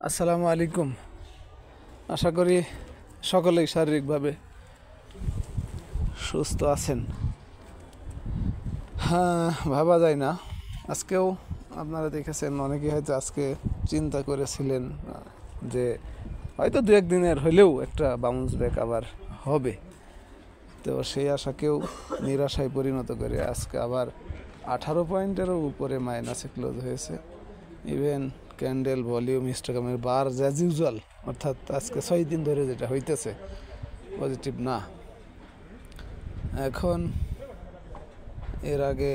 আসসালামু আলাইকুম। আশা করি সকলেই শারীরিকভাবে সুস্থ আছেন। হ্যাঁ, ভাবা যায় না আজকেও আপনারা দেখেছেন, অনেকেই হয়তো আজকে চিন্তা করেছিলেন যে হয়তো দু একদিনের হলেও একটা বাউন্স ব্যাক আবার হবে। তো সেই আশাকেও নিরাশায় পরিণত করে আজকে আবার 18 পয়েন্টেরও উপরে মাইনাসে ক্লোজ হয়েছে। ইভেন ক্যান্ডেল, ভলিউম, হিস্টোগ্রামের বার অ্যাজ ইউজুয়াল, অর্থাৎ আজকে 6 দিন ধরে যেটা হইতেছে পজিটিভ না। এখন এর আগে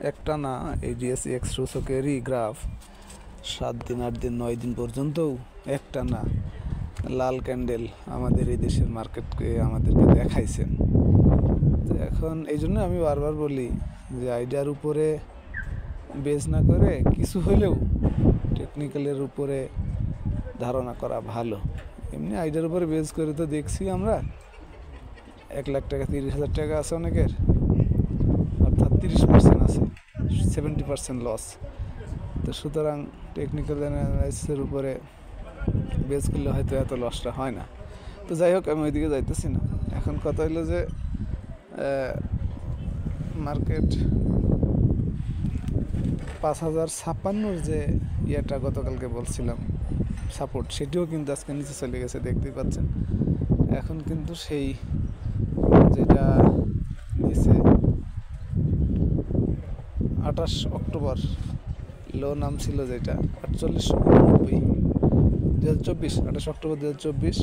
একটা না এই ডিএসইএক্স সূচকেরই গ্রাফ 7 দিন, 8 দিন, 9 দিন পর্যন্তও একটা না লাল ক্যান্ডেল আমাদের এই দেশের মার্কেটকে আমাদেরকে দেখাইছেন। তো এখন এই জন্য আমি বারবার বলি যে আইডিয়ার উপরে বেস না করে কিছু হলেও টেকনিক্যালের উপরে ধারণা করা ভালো। এমনি আইডিয়ার উপরে বেস করে তো দেখছি আমরা 1 লাখ টাকা, 30,000 টাকা আছে অনেকের, অর্থাৎ 30% আছে, 70% লস। তো সুতরাং টেকনিক্যাল অ্যানালাইসিসের উপরে বেস করলে হয়তো এত লসটা হয় না। তো যাই হোক, আমি ওইদিকে যাইতেছি না। এখন কথা হলো যে মার্কেট 5,056 যে ইয়েটা গতকালকে বলছিলাম সাপোর্ট, সেটিও কিন্তু আজকে নিচে চলে গেছে, দেখতেই পাচ্ছেন। এখন কিন্তু সেই যেটা নিচে 28 অক্টোবর লো নাম ছিল, যেটা 4889, 2024, 28 অক্টোবর 2024,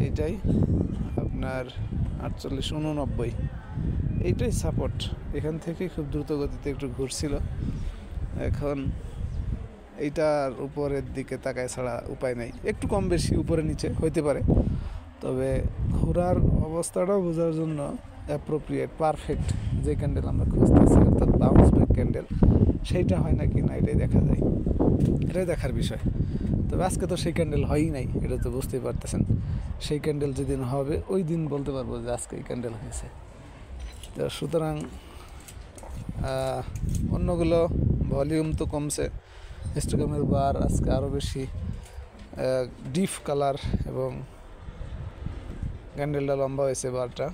এইটাই আপনার 4889, এইটাই সাপোর্ট। এখান থেকে খুব দ্রুত গতিতে একটু ঘুরছিল। এখন এইটার উপরের দিকে তাকায় ছাড়া উপায় নাই। একটু কম বেশি উপরে নিচে হইতে পারে, তবে ঘোরার অবস্থাটাও বোঝার জন্য অ্যাপ্রোপ্রিয়েট, পারফেক্ট যে ক্যান্ডেল আমরা খুঁজতেছি, অর্থাৎ বাউন্স ব্যাক ক্যান্ডেল, সেইটা হয় না কি না এটাই দেখা যায়, এটাই দেখার বিষয়। তবে আজকে তো সেই ক্যান্ডেল হয়ই নাই, এটা তো বুঝতেই পারতেছেন। সেই ক্যান্ডেল যেদিন হবে ওই দিন বলতে পারবো যে আজকে এই ক্যান্ডেল হয়েছে। তো সুতরাং অন্যগুলো ভলিউম তো কমছে, হিস্টোগ্রামের বার আজকে আরও বেশি ডিপ কালার, এবং ক্যান্ডেলটা লম্বা হয়েছে বারটা।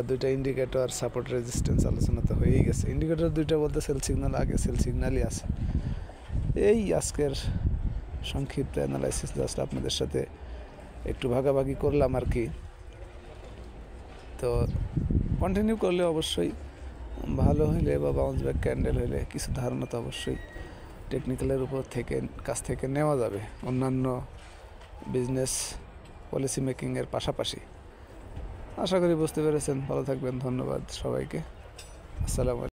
দুইটা ইন্ডিকেটর সাপোর্ট রেজিস্ট্যান্স আলোচনা তো হয়েই গেছে। ইন্ডিকেটর দুইটা বলতে সেল সিগন্যাল, আগে সেল সিগন্যালই আছে। এই আজকের সংক্ষিপ্ত অ্যানালাইসিস জাস্ট আপনাদের সাথে একটু ভাগাভাগি করলাম আর কি। তো কন্টিনিউ করলে অবশ্যই ভালো হইলে বা বাউন্স ব্যাক ক্যান্ডেল হইলে কিছু ধারণা তো অবশ্যই টেকনিক্যালের উপর থেকে কাছ থেকে নেওয়া যাবে, অন্যান্য বিজনেস পলিসি মেকিংয়ের পাশাপাশি। আশা করি বুঝতে পেরেছেন। ভালো থাকবেন, ধন্যবাদ সবাইকে। আসসালামু আলাইকুম।